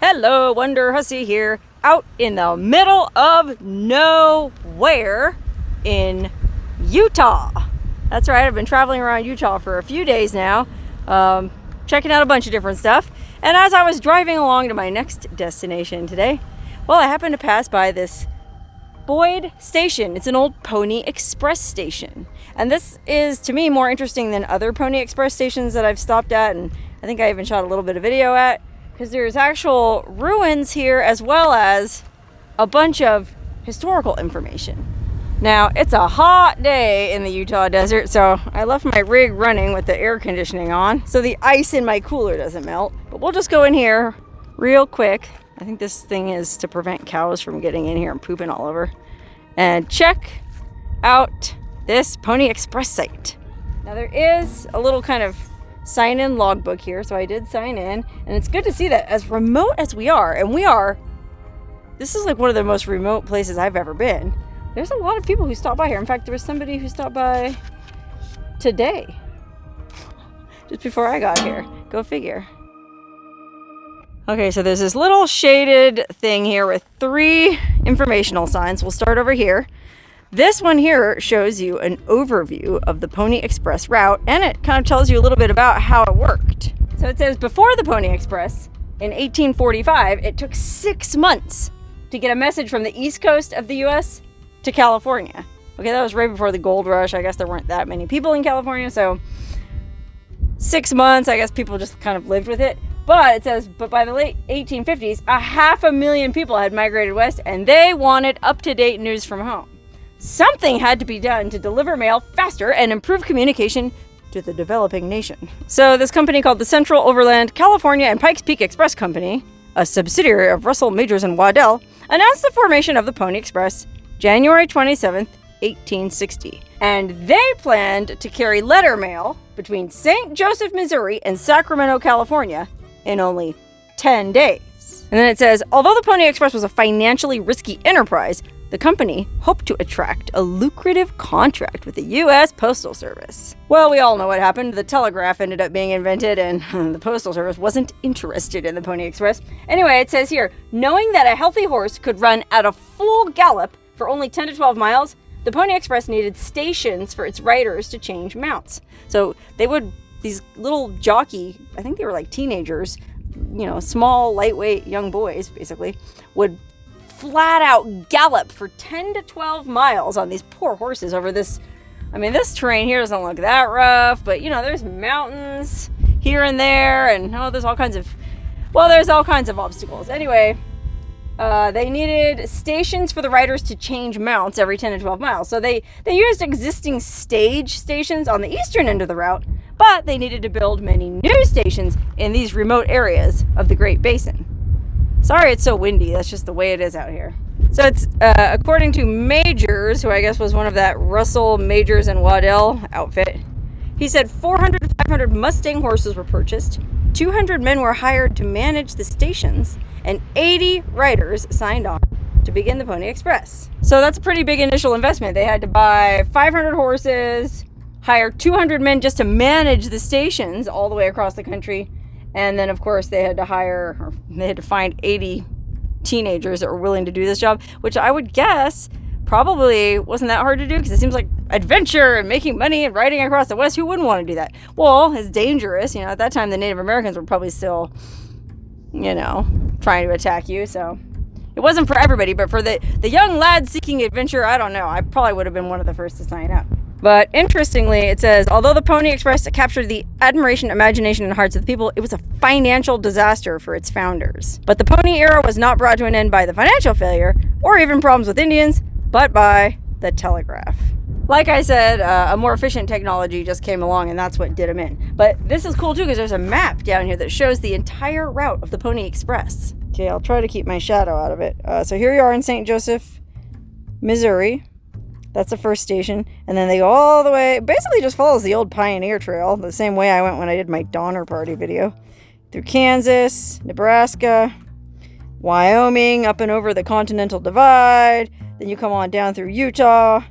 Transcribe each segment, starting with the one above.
Hello, Wonderhussy here, out in the middle of nowhere in Utah. That's right, I've been traveling around Utah for a few days now, checking out a bunch of different stuff. And as I was driving along to my next destination today, well, I happened to pass by this Boyd station. It's an old Pony Express station. And this is, to me, more interesting than other Pony Express stations that I've stopped at, and I think I even shot a little bit of video at, because there's actual ruins here as well as a bunch of historical information. Now, it's a hot day in the Utah desert, so I left my rig running with the air conditioning on so the ice in my cooler doesn't melt. But we'll just go in here real quick. I think this thing is to prevent cows from getting in here and pooping all over. And check out this Pony Express site. Now, there is a little kind of sign-in logbook here, so I did sign in, and it's good to see that as remote as we are, and this is like one of the most remote places I've ever been. There's a lot of people who stop by here. In fact, there was somebody who stopped by today, just before I got here. Go figure. Okay, so there's this little shaded thing here with 3 informational signs. We'll start over here. This one here shows you an overview of the Pony Express route, and it kind of tells you a little bit about how it worked. So it says before the Pony Express, in 1845, it took 6 months to get a message from the east coast of the US to California. Okay, that was right before the gold rush. I guess there weren't that many people in California, so 6 months, I guess people just kind of lived with it. But it says, but by the late 1850s, 500,000 people had migrated west, and they wanted up-to-date news from home. Something had to be done to deliver mail faster and improve communication to the developing nation. So this company called the Central Overland California and Pikes Peak Express Company, a subsidiary of Russell, Majors, and Waddell, announced the formation of the Pony Express January 27th, 1860. And they planned to carry letter mail between St. Joseph, Missouri and Sacramento, California in only 10 days. And then it says, although the Pony Express was a financially risky enterprise, the company hoped to attract a lucrative contract with the U.S. Postal Service. Well, we all know what happened. The telegraph ended up being invented, and the Postal Service wasn't interested in the Pony Express. Anyway, it says here, knowing that a healthy horse could run at a full gallop for only 10 to 12 miles, the Pony Express needed stations for its riders to change mounts. So these little jockey, I think they were like teenagers, small, lightweight young boys, basically, would flat out gallop for 10 to 12 miles on these poor horses over this. I mean, this terrain here doesn't look that rough, but there's mountains here and there, and there's all kinds of obstacles. Anyway, they needed stations for the riders to change mounts every 10 to 12 miles. So they used existing stage stations on the eastern end of the route, but they needed to build many new stations in these remote areas of the Great Basin. Sorry it's so windy, that's just the way it is out here. So it's, according to Majors, who I guess was one of that Russell, Majors, and Waddell outfit, he said 400 to 500 Mustang horses were purchased, 200 men were hired to manage the stations, and 80 riders signed on to begin the Pony Express. So that's a pretty big initial investment. They had to buy 500 horses, hire 200 men just to manage the stations all the way across the country, and then, of course, they had to find 80 teenagers that were willing to do this job, which I would guess probably wasn't that hard to do, because it seems like adventure and making money and riding across the West. Who wouldn't want to do that? Well, it's dangerous. At that time, the Native Americans were probably still, trying to attack you. So it wasn't for everybody, but for the young lads seeking adventure, I don't know. I probably would have been one of the first to sign up. But interestingly, it says, although the Pony Express captured the admiration, imagination, and hearts of the people, it was a financial disaster for its founders. But the pony era was not brought to an end by the financial failure, or even problems with Indians, but by the telegraph. Like I said, a more efficient technology just came along, and that's what did them in. But this is cool, too, because there's a map down here that shows the entire route of the Pony Express. Okay, I'll try to keep my shadow out of it. So here you are in St. Joseph, Missouri. That's the first station. And then they go all the way, basically just follows the old Pioneer Trail, the same way I went when I did my Donner Party video. Through Kansas, Nebraska, Wyoming, up and over the Continental Divide. Then you come on down through Utah,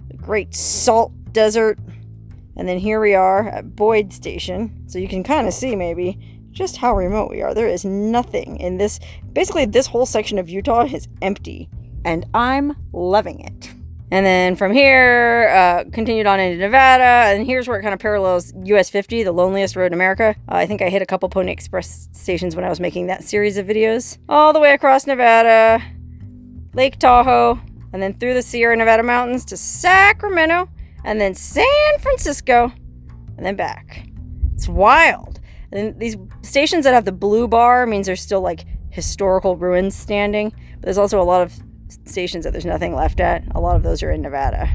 the Great Salt Desert. And then here we are at Boyd Station. So you can kind of see maybe just how remote we are. There is nothing in this. Basically, this whole section of Utah is empty, and I'm loving it. And then from here, continued on into Nevada, and here's where it kind of parallels US 50, the loneliest road in America. I think I hit a couple Pony Express stations when I was making that series of videos. All the way across Nevada, Lake Tahoe, and then through the Sierra Nevada mountains to Sacramento, and then San Francisco, and then back. It's wild. And these stations that have the blue bar means there's still like historical ruins standing, but there's also a lot of stations that there's nothing left at. A lot of those are in Nevada.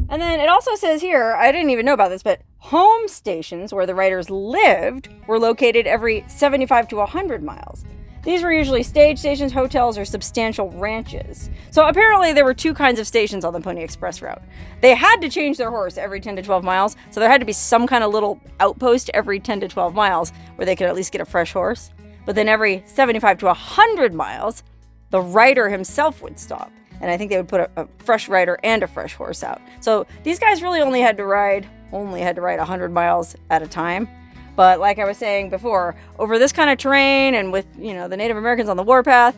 And then it also says here, I didn't even know about this, but home stations where the writers lived were located every 75 to 100 miles. These were usually stage stations, hotels, or substantial ranches. So apparently there were two kinds of stations on the Pony Express route. They had to change their horse every 10 to 12 miles, so there had to be some kind of little outpost every 10 to 12 miles where they could at least get a fresh horse. But then every 75 to 100 miles, the rider himself would stop. And I think they would put a fresh rider and a fresh horse out. So these guys really only had to ride 100 miles at a time. But like I was saying before, over this kind of terrain and with, the Native Americans on the warpath,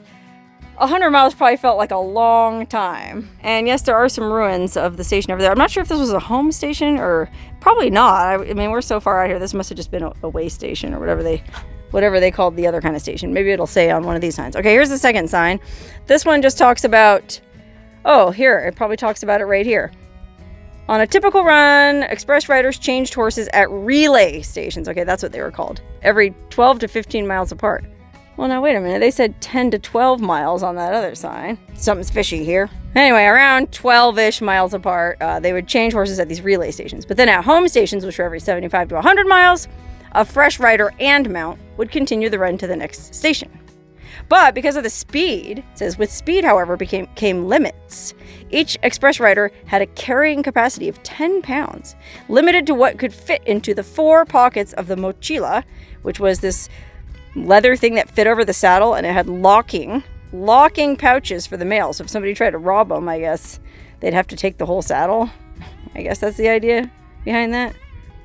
100 miles probably felt like a long time. And yes, there are some ruins of the station over there. I'm not sure if this was a home station or probably not. I mean, we're so far out here, this must have just been a way station or whatever they called the other kind of station. Maybe it'll say on one of these signs. Okay, here's the second sign. This one just talks about, it probably talks about it right here. On a typical run, express riders changed horses at relay stations. Okay, that's what they were called. Every 12 to 15 miles apart. Well, now wait a minute. They said 10 to 12 miles on that other sign. Something's fishy here. Anyway, around 12-ish miles apart, they would change horses at these relay stations. But then at home stations, which were every 75 to 100 miles, a fresh rider and mount would continue the run to the next station. But because of the speed, it says, with speed, however, came limits. Each express rider had a carrying capacity of 10 pounds, limited to what could fit into the 4 pockets of the mochila, which was this leather thing that fit over the saddle, and it had locking pouches for the mail. So if somebody tried to rob them, I guess they'd have to take the whole saddle. I guess that's the idea behind that.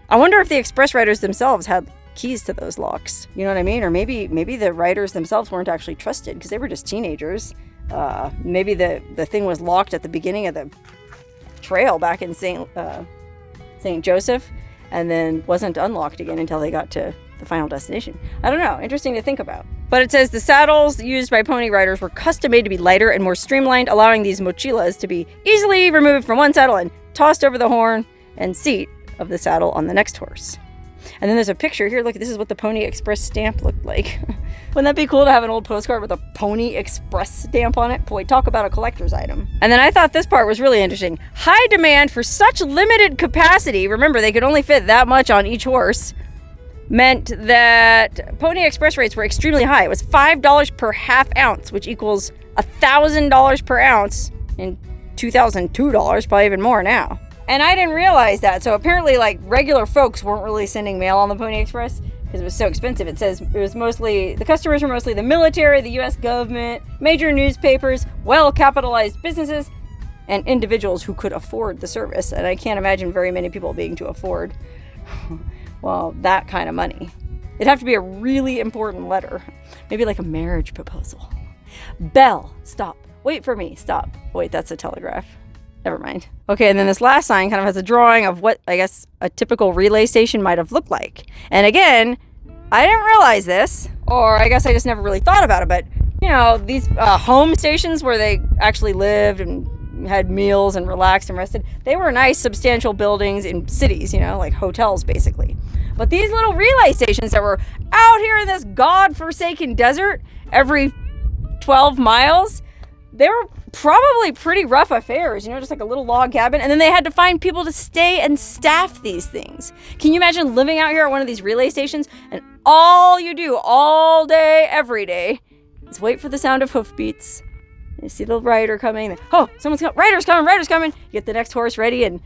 I wonder if the express riders themselves had keys to those locks. You know what I mean? Or maybe the riders themselves weren't actually trusted because they were just teenagers. Maybe the thing was locked at the beginning of the trail back in St. Joseph and then wasn't unlocked again until they got to the final destination. I don't know. Interesting to think about. But it says the saddles used by pony riders were custom made to be lighter and more streamlined, allowing these mochilas to be easily removed from one saddle and tossed over the horn and seat of the saddle on the next horse. And then there's a picture here. Look, this is what the Pony Express stamp looked like. Wouldn't that be cool to have an old postcard with a Pony Express stamp on it? Boy, talk about a collector's item. And then I thought this part was really interesting. High demand for such limited capacity. Remember, they could only fit that much on each horse. Meant that Pony Express rates were extremely high. It was $5 per half ounce, which equals $1,000 per ounce in $2,002, probably even more now. And I didn't realize that. So apparently, like, regular folks weren't really sending mail on the Pony Express because it was so expensive. It says the customers were mostly the military, the U.S. government, major newspapers, well-capitalized businesses, and individuals who could afford the service. And I can't imagine very many people being to afford, well, that kind of money. It'd have to be a really important letter. Maybe like a marriage proposal. Bell, stop. Wait for me, stop. Wait, that's a telegraph. Never mind. Okay, and then this last sign kind of has a drawing of what, I guess, a typical relay station might have looked like. And again, I didn't realize this, or I guess I just never really thought about it, but, these home stations where they actually lived and had meals and relaxed and rested, they were nice, substantial buildings in cities, like hotels, basically. But these little relay stations that were out here in this godforsaken desert every 12 miles, they were probably pretty rough affairs, just like a little log cabin. And then they had to find people to stay and staff these things. Can you imagine living out here at one of these relay stations and all you do all day, every day is wait for the sound of hoofbeats. You see the rider coming. Oh, someone's coming. Rider's coming. You get the next horse ready. And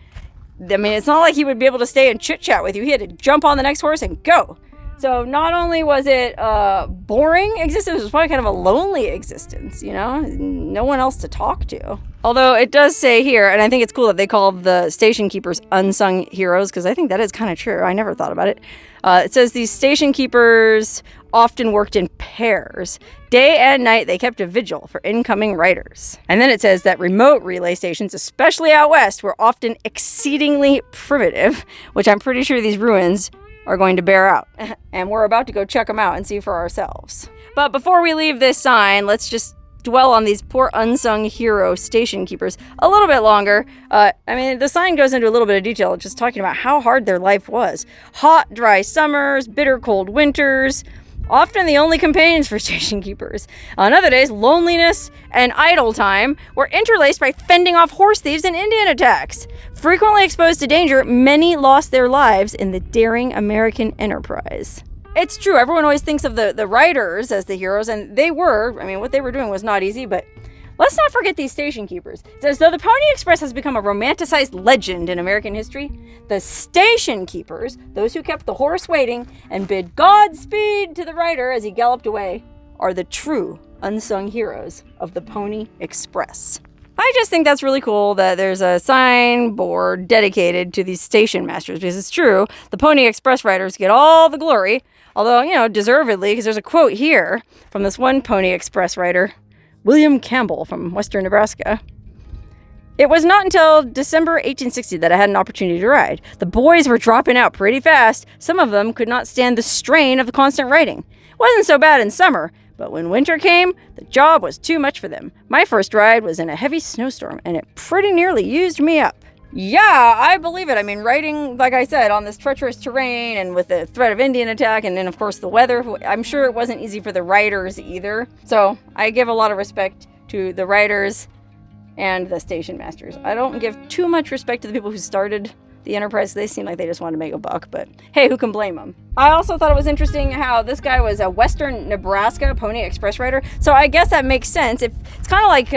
I mean, it's not like he would be able to stay and chit chat with you. He had to jump on the next horse and go. So not only was it a boring existence, it was probably kind of a lonely existence, no one else to talk to. Although it does say here, and I think it's cool that they call the station keepers unsung heroes, because I think that is kind of true. I never thought about it. It says these station keepers often worked in pairs. Day and night, they kept a vigil for incoming riders. And then it says that remote relay stations, especially out west, were often exceedingly primitive, which I'm pretty sure these ruins are going to bear out. And we're about to go check them out and see for ourselves. But before we leave this sign, let's just dwell on these poor unsung hero station keepers a little bit longer. The sign goes into a little bit of detail, just talking about how hard their life was. Hot, dry summers, bitter cold winters, often the only companions for station keepers. On other days, loneliness and idle time were interlaced by fending off horse thieves and Indian attacks. Frequently exposed to danger, many lost their lives in the daring American enterprise. It's true, everyone always thinks of the riders as the heroes, and they were. What they were doing was not easy, but let's not forget these station keepers. It's as though the Pony Express has become a romanticized legend in American history. The station keepers, those who kept the horse waiting and bid Godspeed to the rider as he galloped away, are the true unsung heroes of the Pony Express. I just think that's really cool that there's a signboard dedicated to these station masters, because it's true, the Pony Express riders get all the glory, although, deservedly, because there's a quote here from this one Pony Express rider, William Campbell from western Nebraska. It was not until December 1860 that I had an opportunity to ride. The boys were dropping out pretty fast. Some of them could not stand the strain of the constant riding. It wasn't so bad in summer, but when winter came, the job was too much for them. My first ride was in a heavy snowstorm, and it pretty nearly used me up. Yeah, I believe it. Riding, like I said, on this treacherous terrain and with the threat of Indian attack and then, of course, the weather, I'm sure it wasn't easy for the riders either. So I give a lot of respect to the riders and the station masters. I don't give too much respect to the people who started the enterprise. They seem like they just wanted to make a buck, but hey, who can blame them? I also thought it was interesting how this guy was a western Nebraska Pony Express rider. So I guess that makes sense. It's kind of like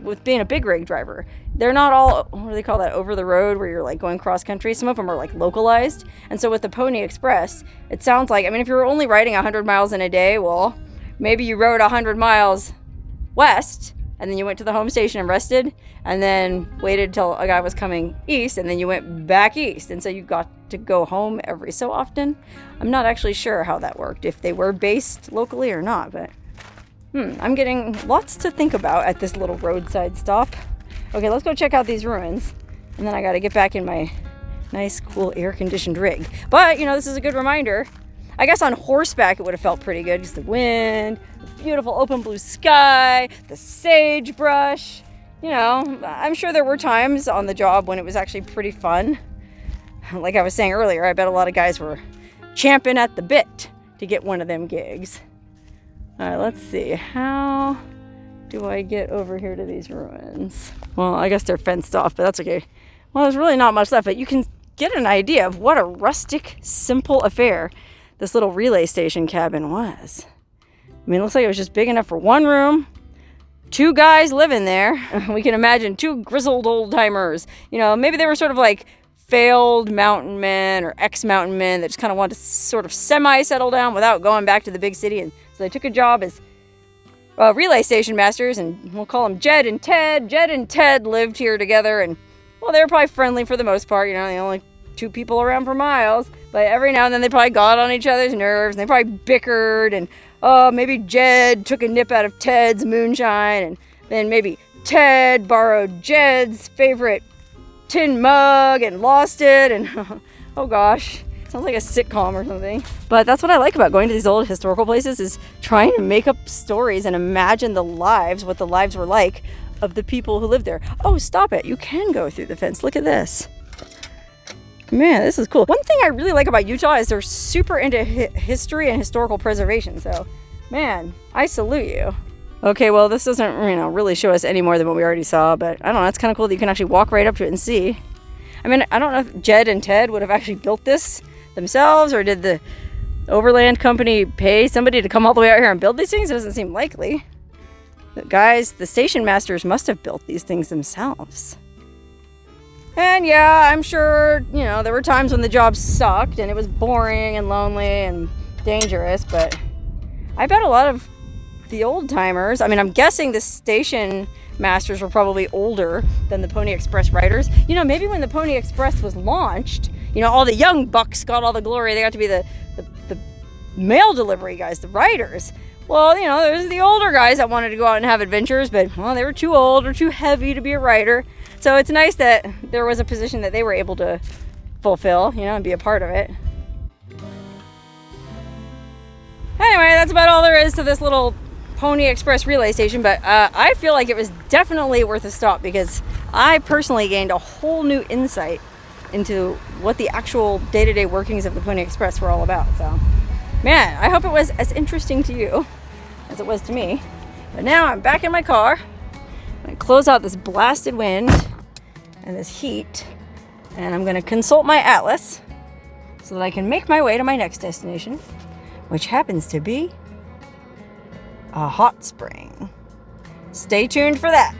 with being a big rig driver. They're not all, what do they call that, over the road where you're like going cross country. Some of them are like localized. And so with the Pony Express, it sounds like, if you're only riding 100 miles in a day, well, maybe you rode 100 miles west and then you went to the home station and rested and then waited till a guy was coming east and then you went back east. And so you got to go home every so often. I'm not actually sure how that worked, if they were based locally or not, but I'm getting lots to think about at this little roadside stop. Okay, let's go check out these ruins. And then I got to get back in my nice, cool, air-conditioned rig. But, this is a good reminder. I guess on horseback it would have felt pretty good. Just the wind, the beautiful open blue sky, the sagebrush. I'm sure there were times on the job when it was actually pretty fun. Like I was saying earlier, I bet a lot of guys were champing at the bit to get one of them gigs. All right, let's see. How do I get over here to these ruins? Well, I guess they're fenced off, but that's okay. Well, there's really not much left, but you can get an idea of what a rustic, simple affair this little relay station cabin was. It looks like it was just big enough for one room, 2 guys living there. We can imagine 2 grizzled old-timers. Maybe they were sort of like failed mountain men or ex-mountain men that just kind of wanted to sort of semi-settle down without going back to the big city. And so they took a job as relay station masters, and we'll call them Jed and Ted. Jed and Ted lived here together, and, well, they were probably friendly for the most part. The only 2 people around for miles. But every now and then they probably got on each other's nerves, and they probably bickered, and maybe Jed took a nip out of Ted's moonshine, and then maybe Ted borrowed Jed's favorite tin mug and lost it, and oh gosh, sounds like a sitcom or something. But that's what I like about going to these old historical places, is trying to make up stories and imagine what the lives were like of the people who lived there. Oh, stop it. You can go through the fence. Look at this. Man, this is cool. One thing I really like about Utah is they're super into history and historical preservation. So, man, I salute you. Okay, well, this doesn't, really show us any more than what we already saw, but I don't know, it's kind of cool that you can actually walk right up to it and see. I don't know if Jed and Ted would have actually built this themselves, or did the Overland Company pay somebody to come all the way out here and build these things? It doesn't seem likely. But guys, the station masters must have built these things themselves. And yeah, I'm sure, there were times when the job sucked and it was boring and lonely and dangerous, but I bet a lot of the old timers, I'm guessing the station masters were probably older than the Pony Express riders. Maybe when the Pony Express was launched, you know, all the young bucks got all the glory. They got to be the mail delivery guys, the riders. Well, you know, there's the older guys that wanted to go out and have adventures, but, well, they were too old or too heavy to be a rider. So it's nice that there was a position that they were able to fulfill, you know, and be a part of it. Anyway, that's about all there is to this little Pony Express relay station, but I feel like it was definitely worth a stop because I personally gained a whole new insight into what the actual day-to-day workings of the Pony Express were all about. So, man, I hope it was as interesting to you as it was to me. But now I'm back in my car. I'm going to close out this blasted wind and this heat, and I'm going to consult my atlas so that I can make my way to my next destination, which happens to be a hot spring. Stay tuned for that.